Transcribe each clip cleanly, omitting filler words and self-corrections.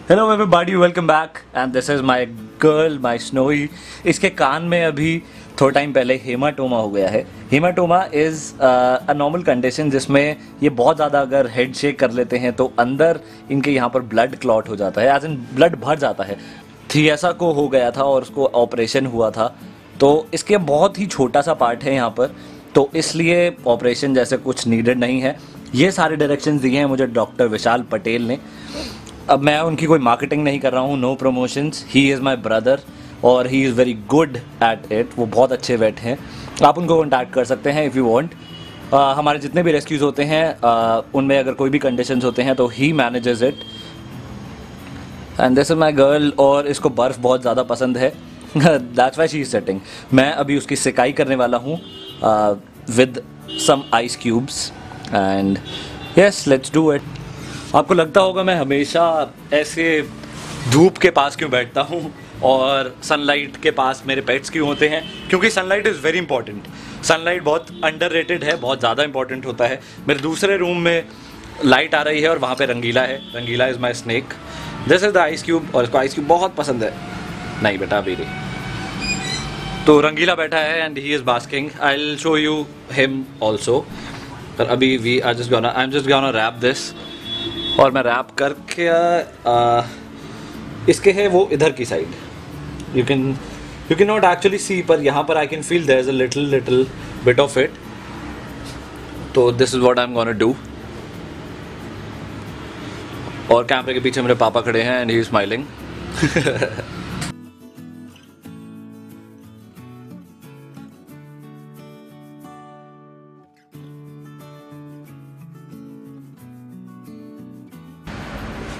Hello everybody, welcome back and this is my girl, my snowy. इसके कान में अभी थोड़ा टाइम पहले हेमाटोमा हो गया है। Haematoma is a normal condition जिसमें ये बहुत ज़्यादा अगर हेड शेक कर लेते हैं तो अंदर इनके यहाँ पर ब्लड क्लॉट हो जाता है, एज इन ब्लड भर जाता है। थियासा को हो गया था और उसको ऑपरेशन हुआ था, तो इसके बहुत ही छोटा सा पार्ट है यहाँ पर, तो इसलिए ऑपरेशन जैसे कुछ नीडेड नहीं है। ये सारे डायरेक्शंस दिए हैं मुझे डॉक्टर विशाल पटेल ने। अब मैं उनकी कोई मार्केटिंग नहीं कर रहा हूँ, no promotions. He is my brother और he is very good at it. वो बहुत अच्छे वेट हैं, आप उनको कॉन्टैक्ट कर सकते हैं इफ़ यू वांट। हमारे जितने भी रेस्क्यूज़ होते हैं उनमें अगर कोई भी कंडीशंस होते हैं तो he manages it. And this is my girl, और इसको बर्फ़ बहुत ज़्यादा पसंद है। That's why she is setting. मैं अभी उसकी सिकाई करने वाला हूँ with some ice cubes and yes, let's do it. आपको लगता होगा मैं हमेशा ऐसे धूप के पास क्यों बैठता हूँ और सनलाइट के पास मेरे पेट्स क्यों होते हैं, क्योंकि sunlight is very important. Sunlight बहुत अंडररेटेड है, बहुत ज़्यादा इंपॉर्टेंट होता है। मेरे दूसरे रूम में लाइट आ रही है और वहाँ पे रंगीला है। Rangeela is my snake. This is the ice cube, और इसको आइस क्यूब बहुत पसंद है। नहीं बेटा, अभी नहीं। तो रंगीला बैठा है and he is basking. I will show you him also. पर अभी I am just gonna wrap this, और मैं रैप करके इसके है वो इधर की side. You can not actually see, पर यहाँ पर I can feel there is a little bit of it. तो this is what I am gonna do. और कैमरे के पीछे मेरे पापा खड़े हैं and he is smiling.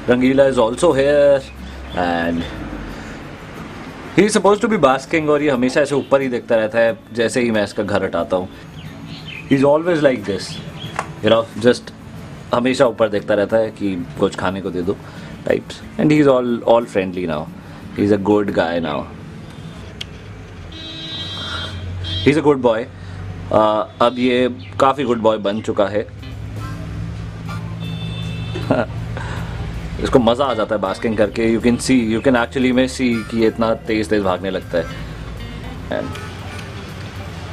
Rangila is also here and he is supposed to be basking, और ये हमेशा ऐसे ऊपर ही देखता रहता है जैसे ही मैं इसका घर हटाता हूँ। He is always like this, you know, just हमेशा ऊपर देखता रहता है कि कुछ खाने को दे दो types, and he is all friendly now. He is a good guy now. He is a good boy. अब ये काफ़ी गुड बॉय बन चुका है। इसको मज़ा आ जाता है बास्किंग करके। यू कैन एक्चुअली में सी कि ये इतना तेज़ भागने लगता है। And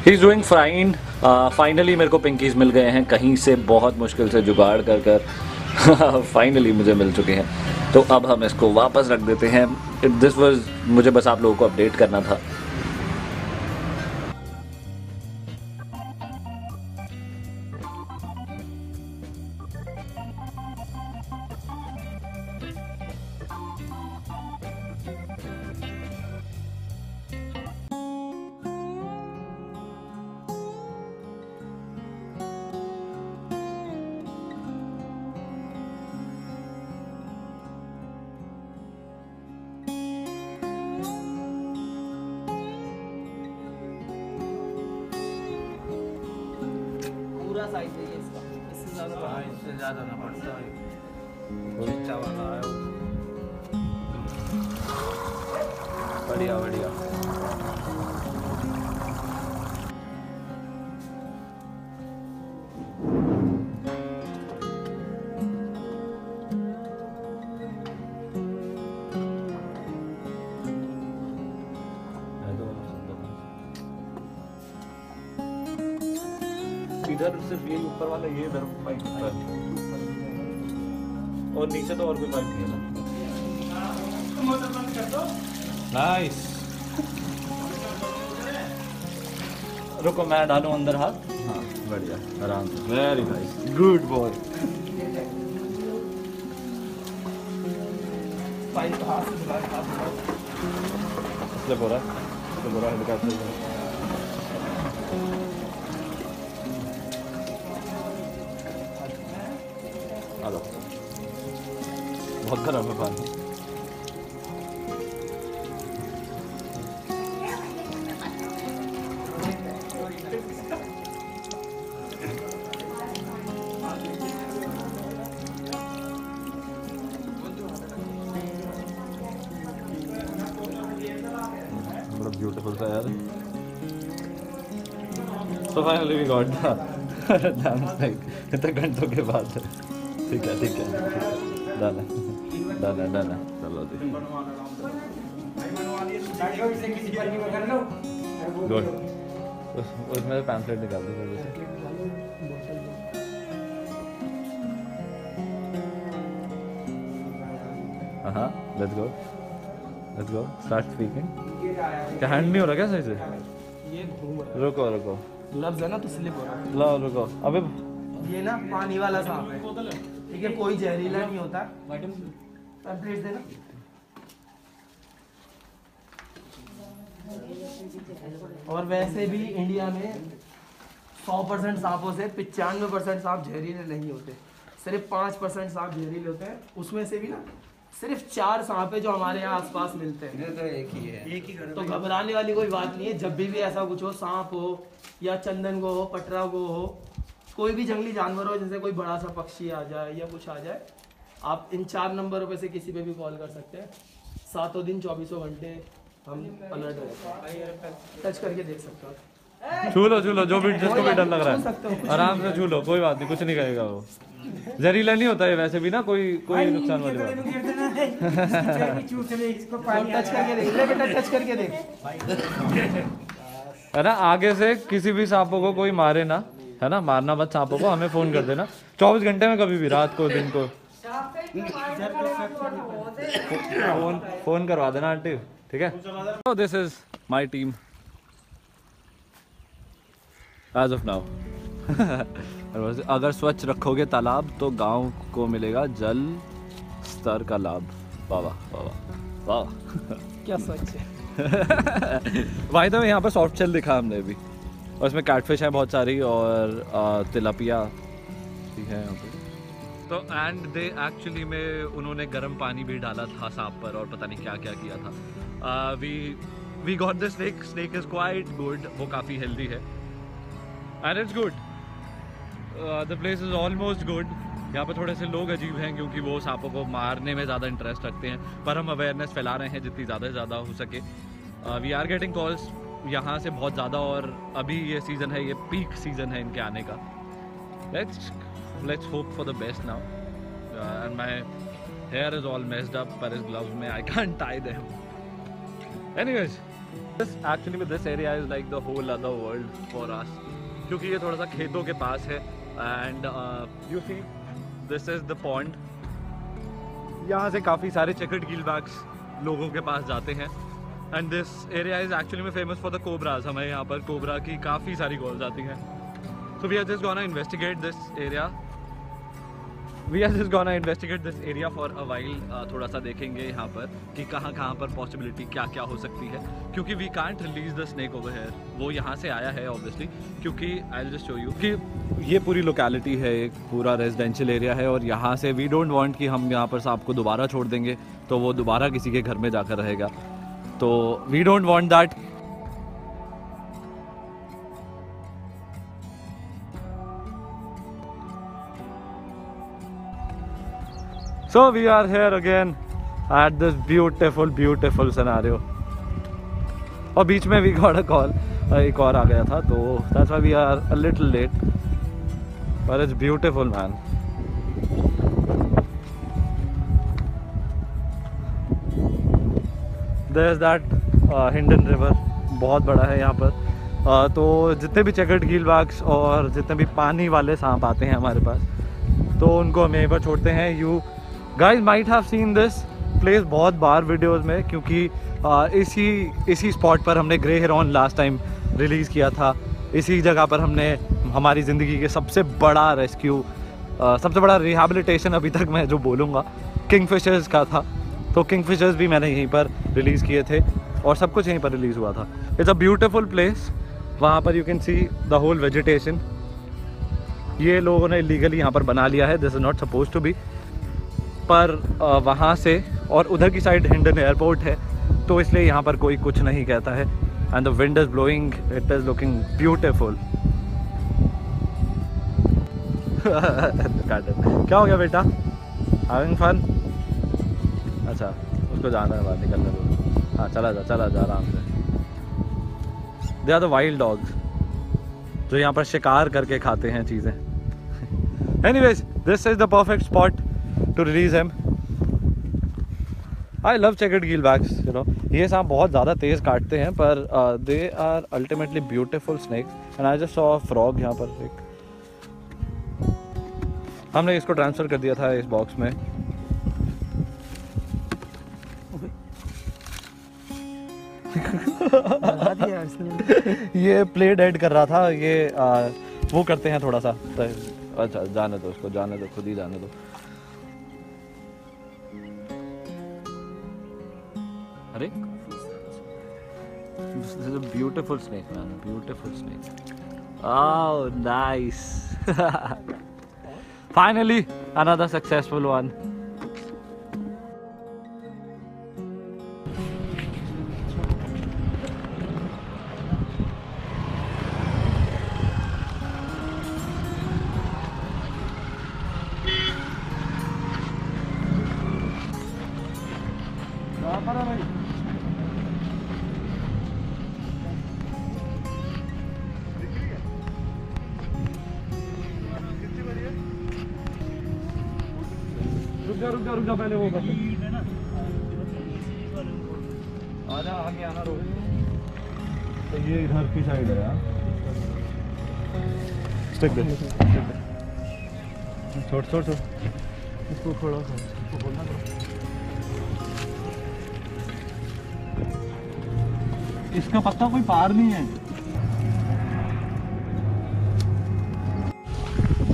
he is doing fine. Finally मेरे को पिंकीज़ मिल गए हैं कहीं से, बहुत मुश्किल से जुगाड़ कर फाइनली मुझे मिल चुके हैं। तो अब हम इसको वापस रख देते हैं। दिस वाज, मुझे बस आप लोगों को अपडेट करना था। साइज है ये इसका, इससे ज़्यादा ना पड़ता है। वो नीचा वाला है वो। बढ़िया बढ़िया। इधर सिर्फ ये ऊपर वाला, ये इधर पाइप है और नीचे तो और कोई पाइप नहीं है ना। नाइस। रुको मैं डालूं अंदर हाथ। हाँ बढ़िया, आराम से। Very nice, good boy. Pipe हाथ से बुला, स्लिप हो रहा है, हेलीकॉप्टर। बहुत खराब है पानी। बड़ा ब्यूटीफुल था यार। So finally we got the dance like इतने घंटों के बाद। ठीक है डाला। डन है चलो जी गुड उसमें पैम्फलेट निकाल दो जल्दी से हाँ लेट्स गो स्टार्ट स्पीकिंग क्या हैंड नहीं हो रहा क्या सही से ये घूम रहा रुको रुको ग्लव्स है ना तो स्लिप हो रहा लो रुको अबे है। ये ना पानी वाला सांप है, ठीक है, कोई जहरीला नहीं होता। पैम्फलेट देना। और वैसे भी इंडिया में 100% सांपों से 95% सांप जहरीले नहीं होते, सिर्फ 5% सांप जहरीले होते हैं। उसमें से भी ना सिर्फ 4 सांप है जो हमारे यहाँ आसपास मिलते हैं। तो एक ही है, एक ही घर तो घबराने वाली कोई बात नहीं है। जब भी ऐसा कुछ हो, सांप हो या चंदन को हो, पटरा को हो, कोई भी जंगली जानवर हो, जैसे कोई बड़ा सा पक्षी आ जाए या कुछ आ जाए, आप इन 4 नंबरों पे से किसी पे भी कॉल कर सकते हैं। 7 दिन 24 घंटे हम अलर्ट रहते हैं। टच करके देख सकते हो। छू लो जो भी जिसको भी डर लग रहा छू सकते हो, है कुछ आराम से छू लो, कोई बात नहीं, कुछ नहीं करेगा वो। जहरीला नहीं होता है वैसे भी ना, कोई नुकसान वाली बात नहीं। टच करके देख ले बेटा, टच करके देख। है ना, आगे से किसी भी सांपों को कोई मारे ना, है ना, मारना मत सांपों को, हमें फोन कर देना 24 घंटे में, कभी भी, रात को दिन को फोन करवा देना आंटी, ठीक है। This is my team as of now. अगर स्वच्छ रखोगे तालाब तो गांव को मिलेगा जल स्तर का लाभ। वाह वाह वाह वाह क्या सच है। भाई तो यहाँ पर सॉफ्ट शेल दिखा हमने भी, और इसमें कैटफिश है बहुत सारी, और तिलापिया भी है यहाँ पे। तो एंड दे एक्चुअली में उन्होंने गर्म पानी भी डाला था सांप पर, और पता नहीं क्या क्या किया था। We got this snake is quite good, वो काफ़ी हेल्दी है and it's good. The place is almost good. यहाँ पे थोड़े से लोग अजीब हैं क्योंकि वो सांपों को मारने में ज़्यादा इंटरेस्ट रखते हैं, पर हम अवेयरनेस फैला रहे हैं जितनी ज़्यादा से ज़्यादा हो सके। वी आर गेटिंग कॉल्स यहाँ से बहुत ज़्यादा, और अभी ये सीज़न है, ये पीक सीज़न है इनके आने का। Let's hope for the best now. And my hair is all messed up, पर इस ग्लव्स में I can't tie them. Anyways, actually this area is like the whole other world for us, क्योंकि ये थोड़ा सा खेतों के पास है। And you see this is the pond. यहाँ से काफ़ी सारे चेकर्ड गीलबैक्स लोगों के पास जाते हैं। And this area is actually में फेमस फॉर द कोबराज। हमें यहाँ पर कोबरा की काफ़ी सारी कॉल्स आती हैं। So we are just gonna investigate this area. This area for a while. थोड़ा सा देखेंगे यहाँ पर कि कहाँ पर पॉसिबिलिटी क्या क्या हो सकती है, क्योंकि we can't release the snake over here. वो यहाँ से आया है ऑब्वियसली, क्योंकि I will just show you कि ये पूरी लोकेलिटी है, एक पूरा रेजिडेंशियल एरिया है, और यहाँ से वी डोंट वांट कि हम यहाँ पर सांप को दोबारा छोड़ देंगे तो वो दोबारा किसी के घर में जाकर रहेगा, तो we don't want that. So we are here again at this beautiful scenario. और बीच में we got a call, एक और आ गया था, तो that's why we are a little late, but it's beautiful man. There's that Hindon River, बहुत बड़ा है यहाँ पर। तो जितने भी चेकर्ड गीलबैक्स और जितने भी पानी वाले सांप आते हैं हमारे पास, तो उनको हम यहीं पर छोड़ते हैं। You guys might have seen this place बहुत बार वीडियोस में, क्योंकि इसी स्पॉट पर हमने grey heron last time release किया था। इसी जगह पर हमने हमारी ज़िंदगी के सबसे बड़ा रेस्क्यू, सबसे बड़ा रिहैबिलिटेशन अभी तक मैं जो बोलूँगा, किंगफिशर्स का था। तो किंगफिशर्स भी मैंने यहीं पर रिलीज़ किए थे, और सब कुछ यहीं पर रिलीज़ हुआ था। It's a beautiful place. वहाँ पर you can see the whole vegetation. ये लोगों ने इलीगली यहाँ पर बना लिया है, this is not suppose to be, पर वहाँ से और उधर की साइड हिंडन एयरपोर्ट है, तो इसलिए यहाँ पर कोई कुछ नहीं कहता है। And the wind is blowing, it is looking beautiful. क्या हो गया बेटा, हैविंग फन? अच्छा, उसको जाना है, बाहर निकलने दो। हाँ, चला जा आराम से। They are the wild dogs जो यहाँ पर शिकार करके खाते हैं चीज़ें। Anyways, this is the perfect spot to release him. I love checkered keelbacks, you know. ये सांप बहुत ज़्यादा तेज़ काटते हैं पर they are ultimately beautiful snakes. And I just saw a frog यहाँ पर एक। हमने इसको ट्रांसफ़र कर दिया था इस बॉक्स में। ये प्ले डेड कर रहा था, ये वो करते हैं थोड़ा सा। अच्छा जाने दो उसको, जाने दो, खुद ही जाने दो। अरे this is a beautiful snake, man, beautiful snake. Oh nice. Finally another successful one. रुक जा पहले वो कर ले। आजा आगे आना रोहित। तो ये इधर की साइड है यार। स्टिक दे, छोड़ छोड़ छोड़ इसको थोड़ा सा, इसको बोलना करो। इसका पत्ता कोई पार नहीं है।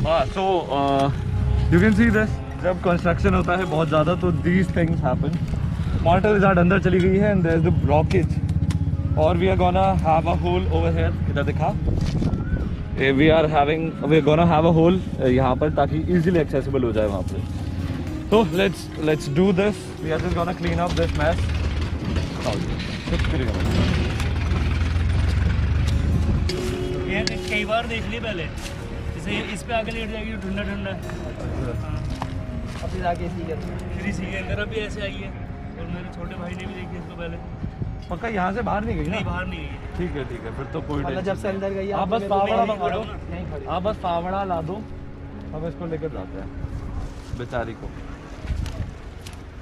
हाँ, so you can see this. जब कंस्ट्रक्शन होता है बहुत ज़्यादा तो these things happen. Mortar resort अंदर चली गई है and there is the blockage और we are gonna have a hole over here. इधर दिखा, we are gonna have a hole यहाँ पर ताकि इजीली एक्सेसिबल हो जाए वहाँ पर। तो let's do this. We are just gonna clean up this mess. कई बार देख ली पहले, जैसे इस पे आके लेट जाएगी ठंडा ठंडा। फिर आगे इसी के फिर इसी के अंदर अभी ऐसे आई है। और मेरे छोटे भाई ने भी देखी इसको पहले। पक्का यहाँ से बाहर नहीं गई ना? नहीं, बाहर नहीं गई। ठीक है फिर तो कोई मतलब जब से अंदर गई आप बस फावड़ा मंगा दो। नहीं खड़ी। आप बस फावड़ा ला दो, हम इसको लेकर जाते हैं बेचारी को।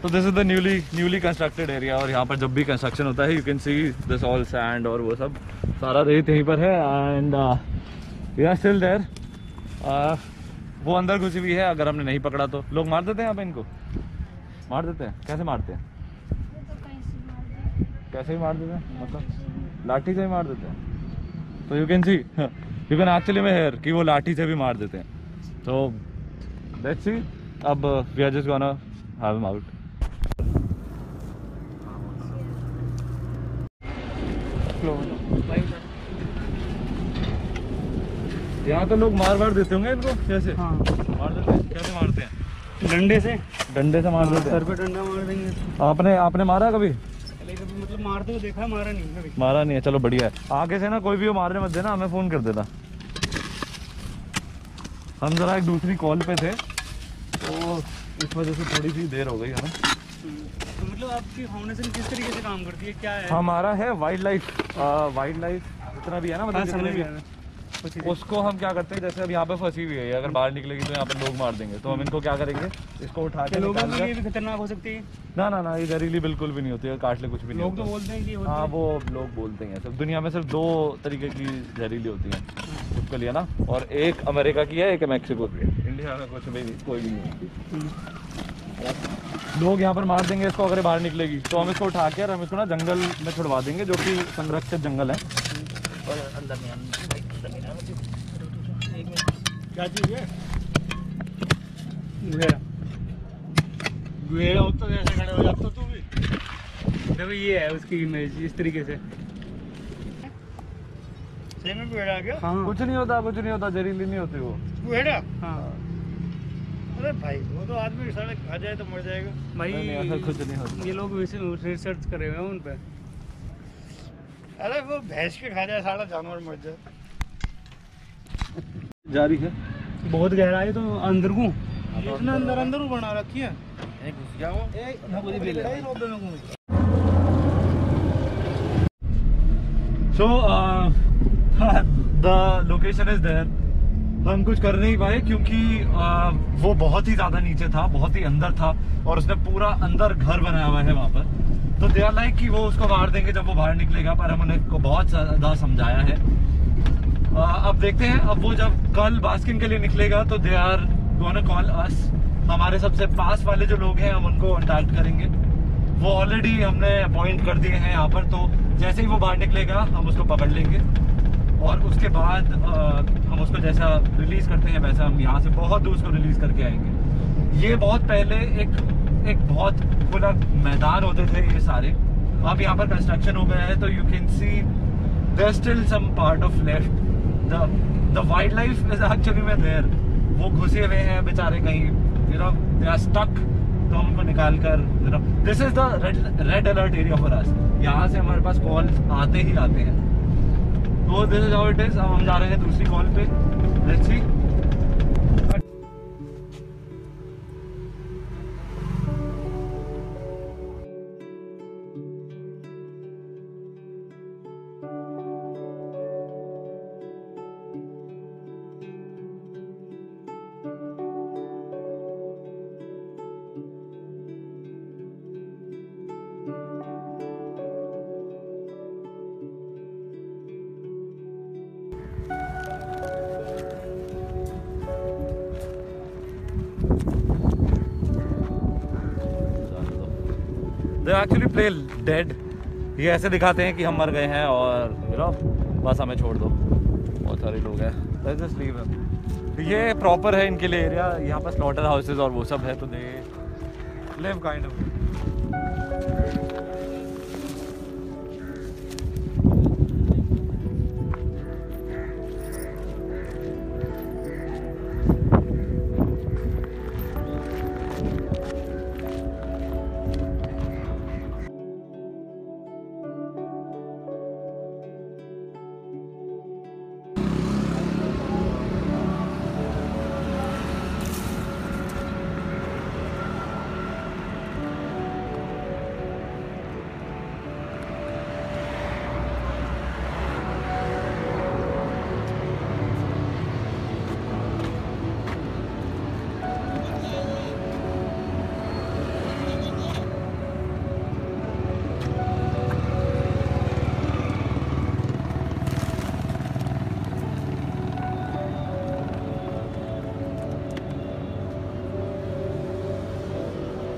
तो this is the newly constructed area और यहाँ पर जब भी कंस्ट्रक्शन होता है you can see this all sand और वो सब सारा रेत यहीं पर है। And we are still there. वो अंदर घुसी हुई है, अगर हमने नहीं पकड़ा तो लोग मार देते हैं। यहाँ पे इनको मार देते हैं। कैसे मारते हैं? कैसे ही मार देते हैं, मतलब लाठी से ही मार देते हैं। तो you can C, you can actually में हेयर कि वो लाठी से भी मार देते हैं। तो लेट्स सी। अब we are just gonna have him out. यहाँ तो लोग मार देते होंगे इनको। कैसे? हाँ मार देते हैं। कैसे मारते हैं? डंडे से मार देते हैं। सर पे डंडा मार देंगे। आपने मारा कभी? मतलब मारते हुए देखा, मारा नहीं कभी। मारा नहीं है, चलो बढ़िया है। आगे से ना कोई भी वो मारने मत देना, हमें फ़ोन कर देना। हम ज़रा एक दूसरी कॉल पे थे तो इस वजह से थोड़ी सी देर हो गई है ना। तो मतलब आपकी फाउंडेशन किस तरीके से काम करती है, क्या है? हमारा है वाइल्ड लाइफ जितना भी है ना, मतलब जितने भी उसको हम क्या करते हैं, जैसे अब यहाँ पे फंसी हुई है, अगर बाहर निकलेगी तो यहाँ पे लोग मार देंगे, तो हम इनको क्या करेंगे, इसको उठा के लोगों के लिए भी खतरनाक हो सकती है। ना ये जहरीली बिल्कुल भी नहीं होती है, काट ले कुछ भी नहीं लोग तो बोलते हैं कि हाँ वो लोग बोलते हैं। सब दुनिया में सिर्फ 2 तरीके की जहरीली होती हैं उसके लिए ना, और एक अमेरिका की है, एक मैक्सिको की है। इंडिया में कुछ भी कोई भी नहीं होती। लोग यहाँ पर मार देंगे इसको अगर बाहर निकलेगी, तो हम इसको उठा के और हम इसको ना जंगल में छुड़वा देंगे, जो कि संरक्षित जंगल है। और अंदर नहीं क्या चीज है? गुहेड़ा होता है, ऐसे खड़े हो जाता तू भी। देखो ये है उसकी इमेज इस तरीके से। सही में गुहेड़ा आ गया? हाँ। कुछ नहीं होता, जहरीली नहीं होती वो गुहेड़ा। हाँ। अरे भाई वो तो आदमी साले खा जाए तो मर जाएगा भाई। ऐसा कुछ नहीं होता। ये लोग वैसे रिसर्च करे हुए हैं उन पे। अरे वो भैंस के खा जाए साला जानवर मर जाए। जारी है बहुत गहरा है, तो अंदर को इसने अंदर बना रखी है। So the location is there हम कुछ कर नहीं पाए क्योंकि वो बहुत ही ज़्यादा नीचे था, बहुत ही अंदर था और उसने पूरा अंदर घर बनाया हुआ है वहाँ पर। तो दे आर लाइक कि वो उसको मार देंगे जब वो बाहर निकलेगा, पर हम उन्हें को बहुत ज़्यादा समझाया है। अब देखते हैं, अब वो जब कल बास्किन के लिए निकलेगा तो they are gonna call us. हमारे सबसे पास वाले जो लोग हैं हम उनको कॉन्टैक्ट करेंगे। वो ऑलरेडी हमने अपॉइंट कर दिए हैं यहाँ पर, तो जैसे ही वो बाहर निकलेगा हम उसको पकड़ लेंगे और उसके बाद हम उसको जैसा रिलीज़ करते हैं वैसा हम यहाँ से बहुत दूर उसको रिलीज़ करके आएंगे। ये बहुत पहले एक बहुत खुला मैदान होते थे ये सारे, अब यहाँ पर कंस्ट्रक्शन हो गया है। तो you can see there still some part of left. The wild life is actually in there. वो घुसे हुए हैं बेचारे कहीं, you know they are stuck, तो हम उनको निकाल कर, you know this is the red alert area for us. यहाँ से हमारे पास कॉल्स आते ही आते हैं। तो this is how it is. अब हम जा रहे हैं दूसरी कॉल पे, let's see. They actually play dead। ये ऐसे दिखाते हैं कि हम मर गए हैं और यू नो बस हमें छोड़ दो। बहुत सारे लोग हैं, let's just leave them। ये प्रॉपर है इनके लिए एरिया, यहाँ पर स्लॉटर हाउसेज और वो सब है, तो दे लिव काइंड ऑफ।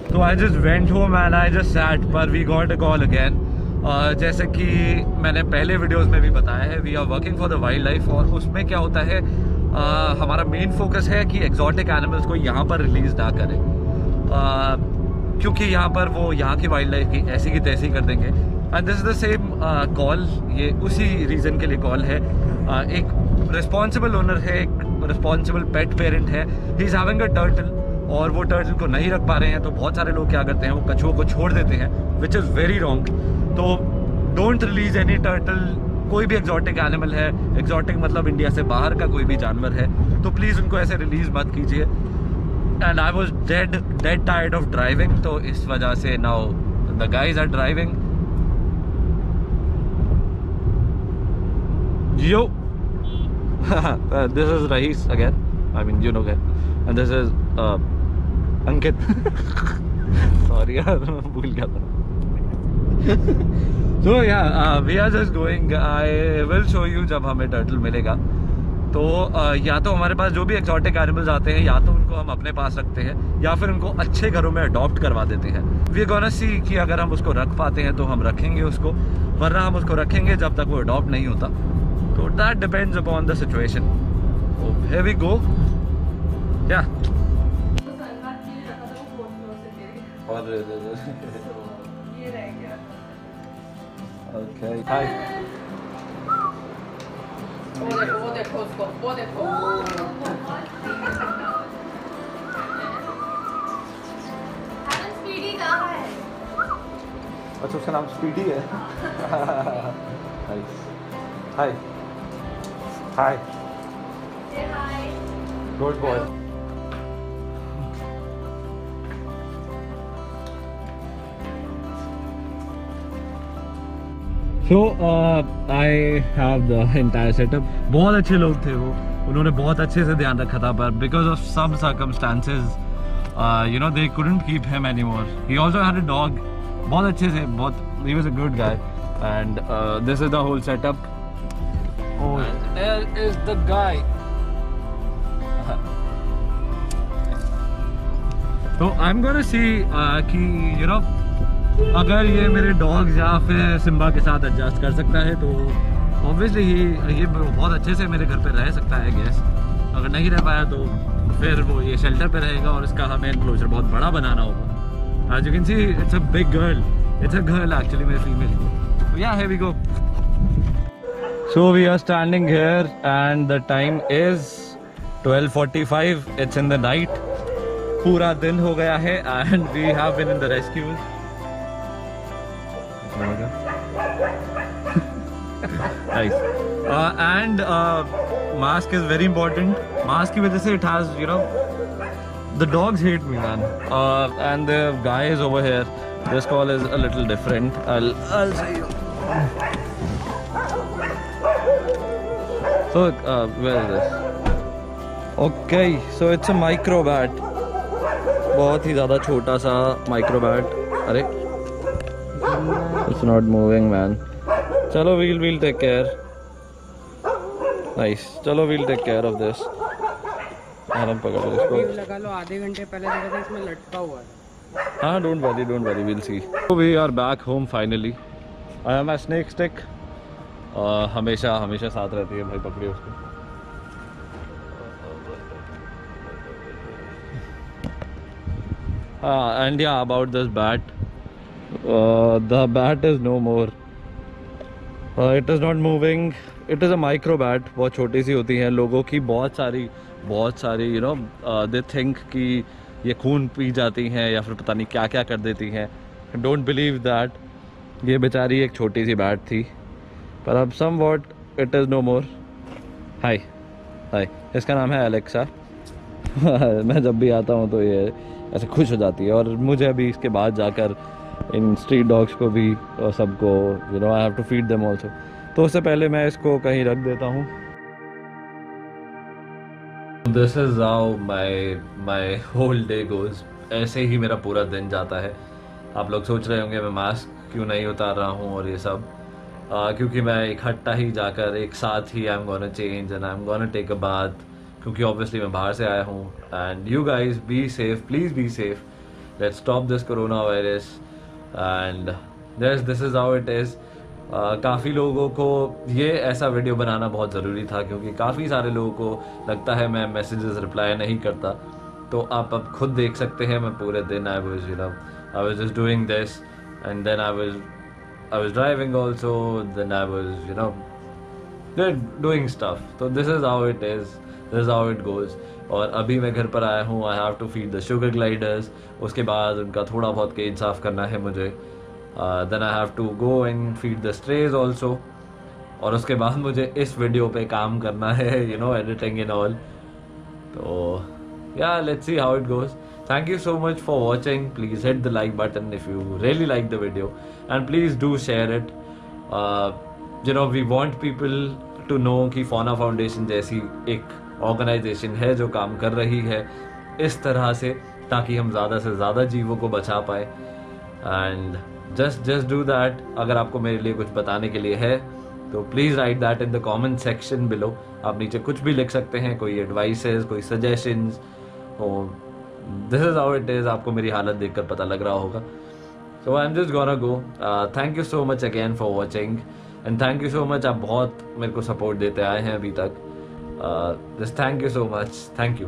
तो I just went home and I just sat, पर we got a call again. जैसे कि मैंने पहले वीडियोस में भी बताया है, we are working for the wild life, और उसमें क्या होता है हमारा मेन फोकस है कि एग्जॉटिक एनिमल्स को यहाँ पर रिलीज ना करें, क्योंकि यहाँ पर वो यहाँ की वाइल्ड लाइफ की ऐसी की तैसी कर देंगे। And this is the same call, ये उसी रीज़न के लिए कॉल है। एक रिस्पॉन्सिबल ओनर है, एक रिस्पॉन्सिबल पेट पेरेंट है, he is having a turtle, और वो टर्टल को नहीं रख पा रहे हैं, तो बहुत सारे लोग क्या करते हैं, वो कछुओं को छोड़ देते हैं, विच इज़ वेरी रॉन्ग। तो डोंट रिलीज एनी टर्टल। कोई भी एग्जॉटिक एनिमल है, एग्जॉटिक मतलब इंडिया से बाहर का कोई भी जानवर है, तो प्लीज़ उनको ऐसे रिलीज मत कीजिए। And I was dead tired of driving, तो इस वजह से now the guys are driving. Yo this is Rais again, I mean you know get, and this is Ankit. Sorry यार, भूल गया था। So yeah, we are just going. I will show you जब हमें टर्टल मिलेगा। तो या तो हमारे पास जो भी एक्सोटिक एनिमल्स आते हैं, या तो उनको हम अपने पास रखते हैं, या फिर उनको अच्छे घरों में अडॉप्ट करवा देते हैं। वी गोना सी कि अगर हम उसको रख पाते हैं तो हम रखेंगे उसको, वरना हम उसको रखेंगे जब तक वो अडॉप्ट नहीं होता। तो that depends upon the situation. So here we go. Yeah. ये रह गया। Okay. Hi. वो देखो उसको, वो देखो। स्पीडी कहाँ है? अच्छा, उसका नाम स्पीडी है। Hi hi hi, good boy. So I have the entire setup। बहुत अच्छे लोग थे वो उन्होंने बहुत अच्छे से ध्यान रखा था, पर because of some circumstances you know they couldn't keep him anymore. He also had a dog, बहुत अच्छे से, बहुत ही was a good guy. And this is the whole setup. And there is the guy. तो I'm gonna see कि you know अगर ये मेरे डॉग्स या फिर सिम्बा के साथ एडजस्ट कर सकता है तो ऑब्वियसली ये बहुत अच्छे से मेरे घर पे रह सकता है गैस। अगर नहीं रह पाया तो फिर वो ये शेल्टर पे रहेगा और इसका हमें एनक्लोजर बहुत बड़ा बनाना होगा। As you can see, it's a big girl. It's a girl actually, मेरे female. Yeah, here we go. So we are standing here and the time is 12:45. It's in the night. पूरा दिन हो गया है and we have been in the rescues. Nice. And mask is very important. Mask की वजह से it has, you know, the dogs hate me, man. And the guy is over here. This call is a little different. I'll show you. So where is this? Okay, so it's a micro bat. बहुत ही ज़्यादा छोटा सा micro bat. अरे it's not moving, man. चलो we'll take care. Nice. चलो we'll take care of this. आराम पकड़ो इसको। लगा लो, आधे घंटे पहले देखा था इसमें लटका हुआ था। हाँ, don't worry, we'll see. So we are back home finally. I have my snake stick. हमेशा साथ रहती है भाई, पकड़िए उसको। And yeah, about this bat, the bat is no more. It is not moving. It is a micro bat. बहुत छोटी सी होती हैं। लोगों की बहुत सारी you know they think कि ये खून पी जाती हैं या फिर पता नहीं क्या क्या कर देती हैं। Don't believe that. ये बेचारी एक छोटी सी बैट थी, पर अब somewhat it is no more. हाय, इसका नाम है एलेक्सा। मैं जब भी आता हूँ तो ये ऐसे खुश हो जाती है और मुझे अभी इसके बाद जाकर इन स्ट्रीट डॉग्स को भी और सबको you know I have to feed them also. तो उससे पहले मैं इसको कहीं रख देता हूँ। This is how my whole day goes. ऐसे ही मेरा पूरा दिन जाता है। आप लोग सोच रहे होंगे मैं मास्क क्यों नहीं उतार रहा हूँ और ये सब, क्योंकि मैं इकट्ठा ही जाकर एक साथ ही I am gonna change and I am gonna take a bath, क्योंकि ऑब्वियसली मैं बाहर से आया हूँ। And you guys be safe, please be safe, let's stop this corona virus and this is how it is. काफ़ी लोगों को ये ऐसा वीडियो बनाना बहुत ज़रूरी था, क्योंकि काफ़ी सारे लोगों को लगता है मैं मैसेजेस रिप्लाई नहीं करता। तो आप अब खुद देख सकते हैं मैं पूरे दिन I was just doing this and then I was driving also, then I was doing stuff. So this is how it is, this is how it goes. और अभी मैं घर पर आया हूँ, I have to feed the sugar gliders, उसके बाद उनका थोड़ा बहुत केज साफ़ करना है मुझे, then I have to go and feed the strays also, और उसके बाद मुझे इस वीडियो पे काम करना है, editing and all. तो yeah, let's see how it goes. Thank you so much for watching. Please hit the like button if you really like the video, and please do share it. We want people to know कि Fauna Foundation जैसी एक organisation है जो काम कर रही है इस तरह से, ताकि हम ज़्यादा से ज़्यादा जीवों को बचा पाए। And just do that. अगर आपको मेरे लिए कुछ बताने के लिए है तो please write that in the comment section below. आप नीचे कुछ भी लिख सकते हैं, कोई एडवाइसेस, कोई सजेशंस, और this is how it is. आपको मेरी हालत देखकर पता लग रहा होगा। So I am just gonna go. Thank you so much again for watching and thank you so much. आप बहुत मेरे को सपोर्ट देते आए हैं अभी तक। Just thank you so much, thank you.